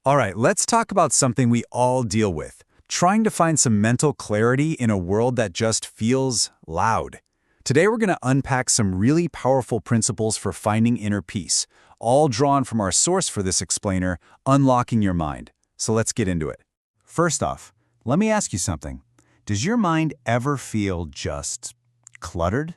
All right, let's talk about something we all deal with, trying to find some mental clarity in a world that just feels loud. Today we're going to unpack some really powerful principles for finding inner peace, all drawn from our source for this explainer, Unlocking Your Mind. So let's get into it. First off, let me ask you something. Does your mind ever feel just cluttered?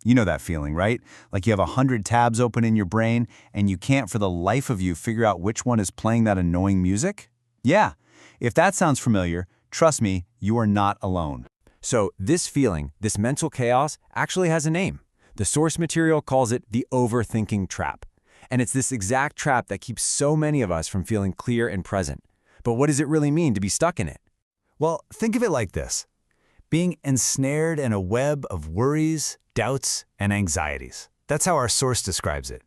You know that feeling, right? Like you have 100 tabs open in your brain and you can't for the life of you figure out which one is playing that annoying music? Yeah, if that sounds familiar, trust me, you are not alone. So this feeling, this mental chaos, actually has a name. The source material calls it the overthinking trap. And it's this exact trap that keeps so many of us from feeling clear and present. But what does it really mean to be stuck in it? Well, think of it like this. Being ensnared in a web of worries, doubts, and anxieties. That's how our source describes it.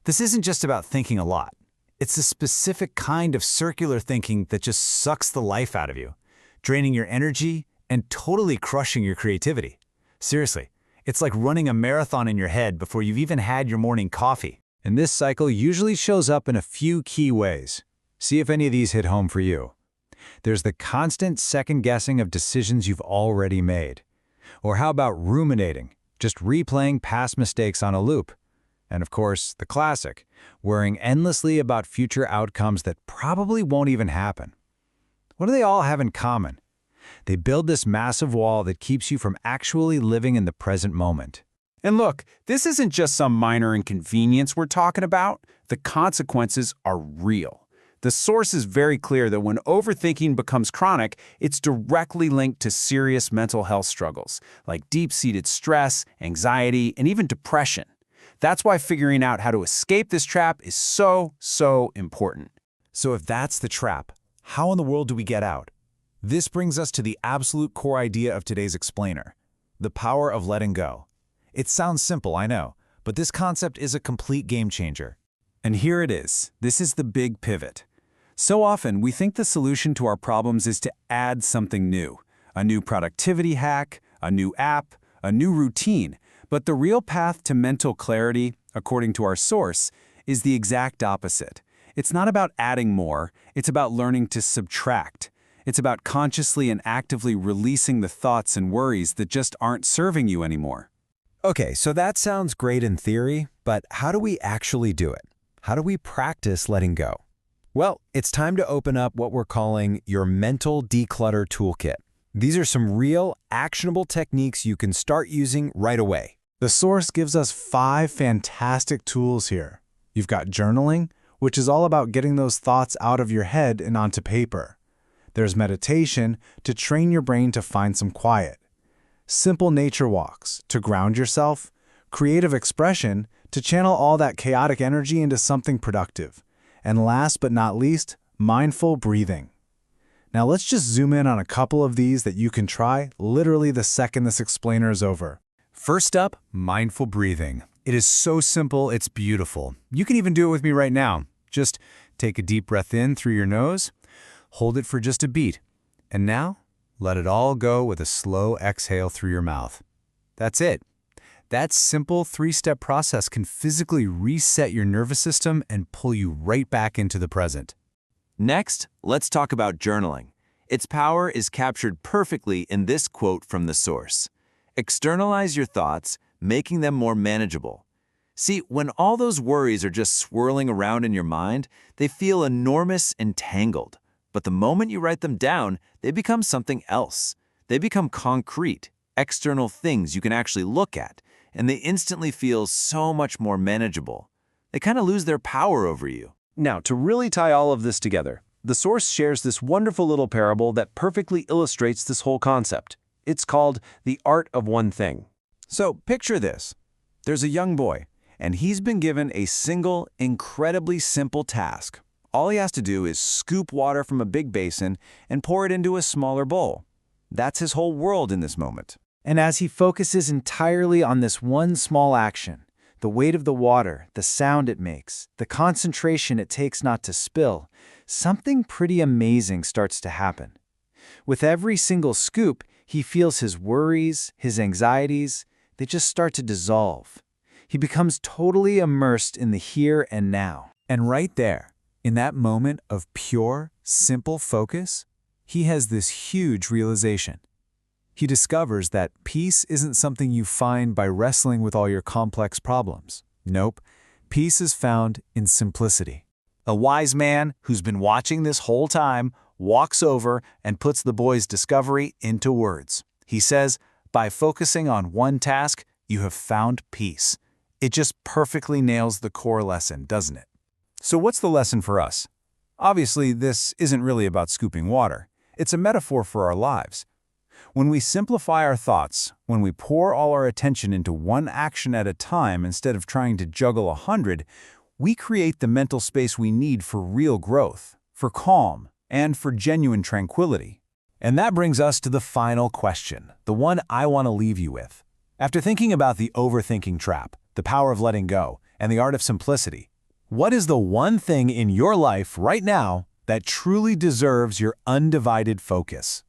This isn't just about thinking a lot. It's a specific kind of circular thinking that just sucks the life out of you, draining your energy and totally crushing your creativity. Seriously, it's like running a marathon in your head before you've even had your morning coffee. And this cycle usually shows up in a few key ways. See if any of these hit home for you. There's the constant second-guessing of decisions you've already made. Or how about ruminating, just replaying past mistakes on a loop? And of course, the classic, worrying endlessly about future outcomes that probably won't even happen. What do they all have in common? They build this massive wall that keeps you from actually living in the present moment. And look, this isn't just some minor inconvenience we're talking about. The consequences are real. The source is very clear that when overthinking becomes chronic, it's directly linked to serious mental health struggles, like deep-seated stress, anxiety, and even depression. That's why figuring out how to escape this trap is so important. So if that's the trap, how in the world do we get out? This brings us to the absolute core idea of today's explainer, the power of letting go. It sounds simple, I know, but this concept is a complete game changer. And here it is. This is the big pivot. So often, we think the solution to our problems is to add something new, a new productivity hack, a new app, a new routine. But the real path to mental clarity, according to our source, is the exact opposite. It's not about adding more, it's about learning to subtract. It's about consciously and actively releasing the thoughts and worries that just aren't serving you anymore. Okay, so that sounds great in theory, but how do we actually do it? How do we practice letting go? Well, it's time to open up what we're calling your mental declutter toolkit. These are some real, actionable techniques you can start using right away. The source gives us 5 fantastic tools here. You've got journaling, which is all about getting those thoughts out of your head and onto paper. There's meditation to train your brain to find some quiet. Simple nature walks to ground yourself. Creative expression to channel all that chaotic energy into something productive. And last but not least, mindful breathing. Now let's just zoom in on a couple of these that you can try literally the second this explainer is over. First up, mindful breathing. It is so simple, it's beautiful. You can even do it with me right now. Just take a deep breath in through your nose, hold it for just a beat, and now let it all go with a slow exhale through your mouth. That's it. That simple 3-step process can physically reset your nervous system and pull you right back into the present. Next, let's talk about journaling. Its power is captured perfectly in this quote from the source. Externalize your thoughts, making them more manageable. See, when all those worries are just swirling around in your mind, they feel enormous and tangled. But the moment you write them down, they become something else. They become concrete, external things you can actually look at, and they instantly feel so much more manageable. They kind of lose their power over you. Now, to really tie all of this together, the source shares this wonderful little parable that perfectly illustrates this whole concept. It's called The Art of One Thing. So picture this. There's a young boy, and he's been given a single, incredibly simple task. All he has to do is scoop water from a big basin and pour it into a smaller bowl. That's his whole world in this moment. And as he focuses entirely on this one small action, the weight of the water, the sound it makes, the concentration it takes not to spill, something pretty amazing starts to happen. With every single scoop, he feels his worries, his anxieties, they just start to dissolve. He becomes totally immersed in the here and now. And right there, In that moment of pure, simple focus, he has this huge realization. He discovers that peace isn't something you find by wrestling with all your complex problems. Nope, peace is found in simplicity. A wise man who's been watching this whole time walks over and puts the boy's discovery into words. He says, by focusing on one task, you have found peace. It just perfectly nails the core lesson, doesn't it? So what's the lesson for us? Obviously, this isn't really about scooping water. It's a metaphor for our lives. When we simplify our thoughts, when we pour all our attention into one action at a time instead of trying to juggle 100, we create the mental space we need for real growth, for calm, and for genuine tranquility. And that brings us to the final question, the one I want to leave you with. After thinking about the overthinking trap, the power of letting go, and the art of simplicity, what is the one thing in your life right now that truly deserves your undivided focus?